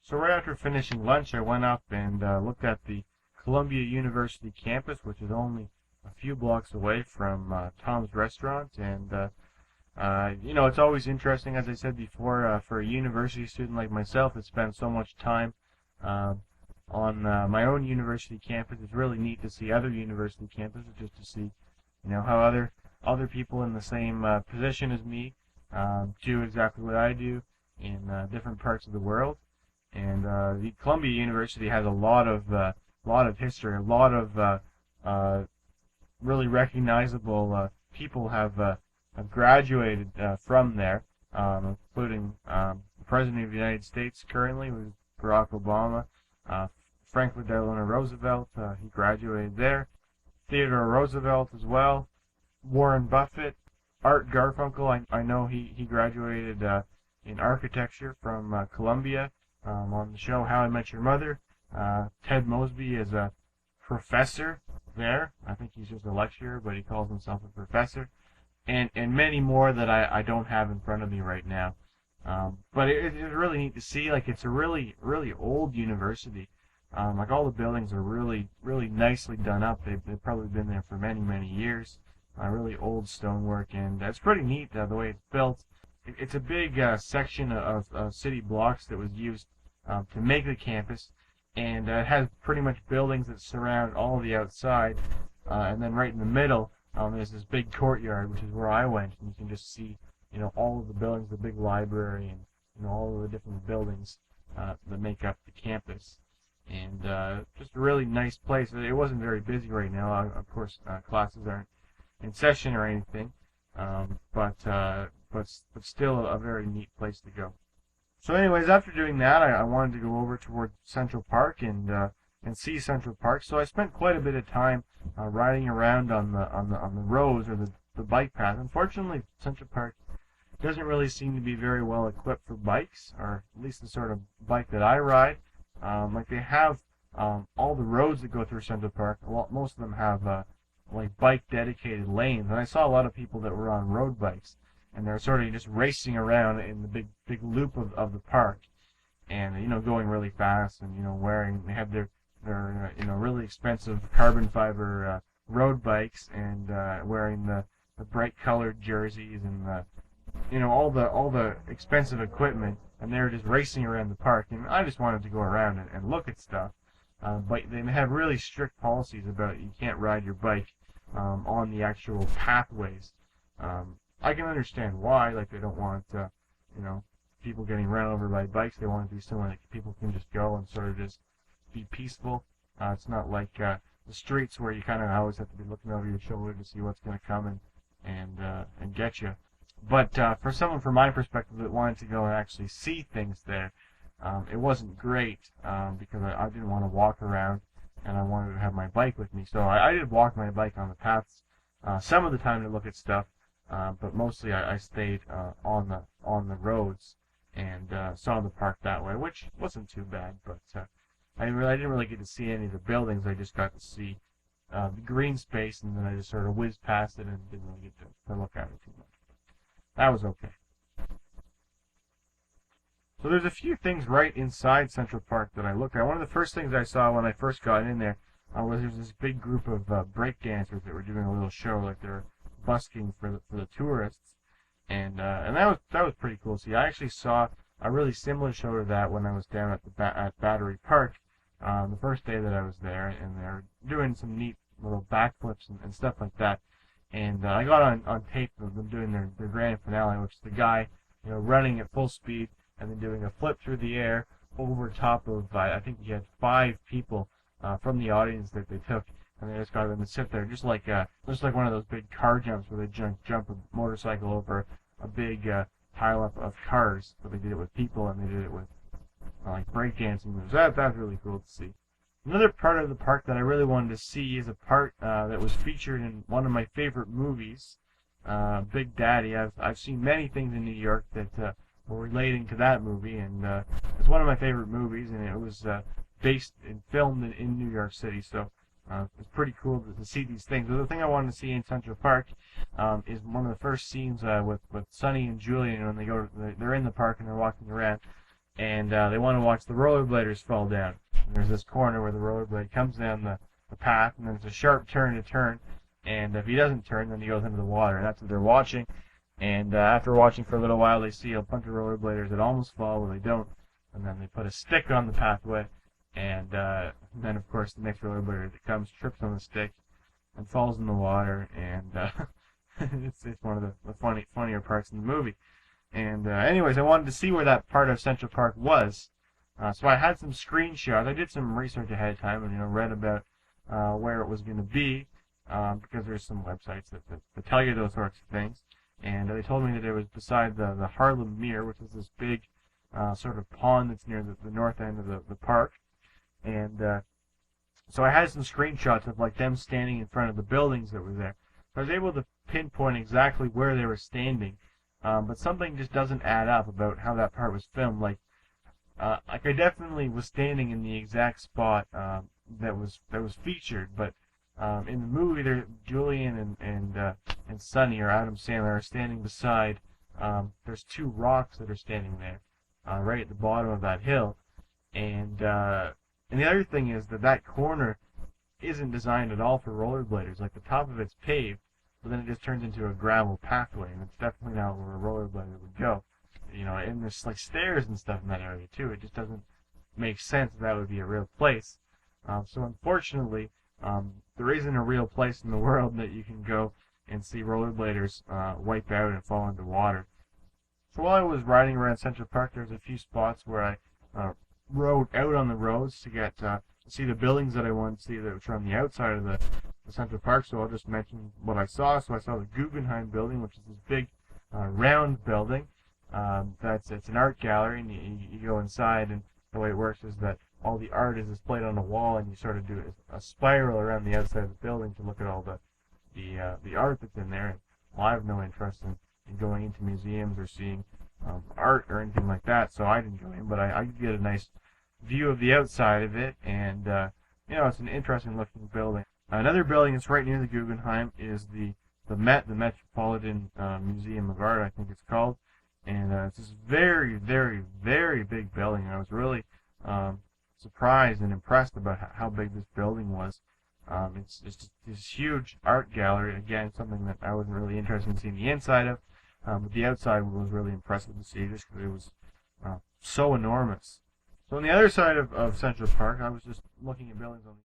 So right after finishing lunch, I went up and looked at the Columbia University campus, which is only a few blocks away from Tom's Restaurant. And it's always interesting, as I said before, for a university student like myself that spends so much time uh, on my own university campus. It's really neat to see other university campuses, just to see, how other people in the same position as me do exactly what I do in different parts of the world. And the Columbia University has a lot of history, a lot of really recognizable people have graduated from there, including the President of the United States currently, was Barack Obama, Franklin Delano Roosevelt, he graduated there, Theodore Roosevelt as well, Warren Buffett, Art Garfunkel, I know he graduated in architecture from Columbia. On the show How I Met Your Mother, Ted Mosby is a professor there. I think he's just a lecturer, but he calls himself a professor. And many more that I don't have in front of me right now. But it's really neat to see. Like, it's a really, really old university. Like, all the buildings are really, really nicely done up. They've probably been there for many, many years. Really old stonework, and it's pretty neat the way it's built. It's a big section of city blocks that was used to make the campus, and it has pretty much buildings that surround all of the outside, and then right in the middle there's this big courtyard, which is where I went, and you can just see all of the buildings, the big library, and all of the different buildings that make up the campus, and just a really nice place. It wasn't very busy right now. Of course, classes aren't in session or anything, but still a very neat place to go. So anyways, after doing that, I wanted to go over toward Central Park and see Central Park. So I spent quite a bit of time riding around on the roads or the bike path. Unfortunately, Central Park doesn't really seem to be very well equipped for bikes, or at least the sort of bike that I ride. Like, they have all the roads that go through Central Park. Most of them have like bike dedicated lanes, and I saw a lot of people that were on road bikes, and they're sort of just racing around in the big loop of the park, and going really fast, and they have their really expensive carbon fiber road bikes, and wearing the bright colored jerseys, and all the expensive equipment, and they're just racing around the park. And I just wanted to go around and look at stuff, but they have really strict policies about you can't ride your bike on the actual pathways. I can understand why. Like, they don't want people getting run over by bikes. They want it to be somewhere that people can just go and sort of just be peaceful. It's not like the streets where you kind of always have to be looking over your shoulder to see what's going to come and get you. But for someone from my perspective that wanted to go and actually see things there, it wasn't great because I didn't want to walk around, and I wanted to have my bike with me. So I did walk my bike on the paths some of the time to look at stuff, but mostly I stayed on the roads and saw the park that way, which wasn't too bad. But I didn't really get to see any of the buildings. I just got to see the green space, and then I just sort of whizzed past it and didn't really get to look at it too much. That was okay. So there's a few things right inside Central Park that I looked at. One of the first things I saw when I first got in there was there's this big group of break dancers that were doing a little show, like they're busking for the tourists, and that was pretty cool. See, I actually saw a really similar show to that when I was down at Battery Park the first day that I was there, and they're doing some neat little backflips and stuff like that. And I got on tape of them doing their grand finale, which is the guy running at full speed and then doing a flip through the air over top of, I think he had 5 people from the audience that they took, and they just got them to sit there, just like one of those big car jumps where they jump a motorcycle over a big pile up of cars. But they did it with people, and they did it with like breakdancing moves. That's really cool to see. Another part of the park that I really wanted to see is a part that was featured in one of my favorite movies, Big Daddy. I've seen many things in New York that were relating to that movie, and it's one of my favorite movies, and it was based and filmed in New York City, so it's pretty cool to see these things. The thing I wanted to see in Central Park is one of the first scenes with Sunny and Julian when they're in the park and they're walking around. and they want to watch the rollerbladers fall down. And there's this corner where the rollerblade comes down the path, and then it's a sharp turn to turn, and if he doesn't turn, then he goes into the water, and that's what they're watching. And after watching for a little while, they see a bunch of rollerbladers that almost fall, but they don't, and then they put a stick on the pathway, and then of course the next rollerblader that comes trips on the stick and falls in the water, and it's one of the funnier parts in the movie. And anyways, I wanted to see where that part of Central Park was, so I had some screenshots. I did some research ahead of time, and read about where it was going to be, because there's some websites that tell you those sorts of things. And they told me that it was beside the Harlem Meer, which is this big sort of pond that's near the north end of the park. And so I had some screenshots of like them standing in front of the buildings that were there. So I was able to pinpoint exactly where they were standing, but something just doesn't add up about how that part was filmed. Like I definitely was standing in the exact spot that was featured, but in the movie, Julian and Sunny, or Adam Sandler, are standing beside. There's two rocks that are standing there, right at the bottom of that hill, and the other thing is that corner isn't designed at all for rollerbladers. Like the top of it's paved, but then it just turns into a gravel pathway, and it's definitely not where a rollerblader would go. And there's like stairs and stuff in that area too. It just doesn't make sense that would be a real place. So unfortunately, there isn't a real place in the world that you can go and see rollerbladers wipe out and fall into water. So while I was riding around Central Park, there was a few spots where I rode out on the roads to get to see the buildings that I wanted to see that were on the outside of the Central Park. So I'll just mention what I saw. So I saw the Guggenheim building, which is this big round building. It's an art gallery, and you go inside, and the way it works is that all the art is displayed on a wall, and you sort of do a spiral around the outside of the building to look at all the art that's in there. And well, I have no interest in going into museums or seeing art or anything like that, so I didn't go in, but I could get a nice view of the outside of it, and it's an interesting looking building. Another building that's right near the Guggenheim is the Metropolitan Museum of Art, I think it's called, and it's this very, very, very big building. I was really surprised and impressed about how big this building was. It's just this huge art gallery. Again, something that I wasn't really interested in seeing the inside of, but the outside was really impressive to see just because it was so enormous. So on the other side of Central Park, I was just looking at buildings on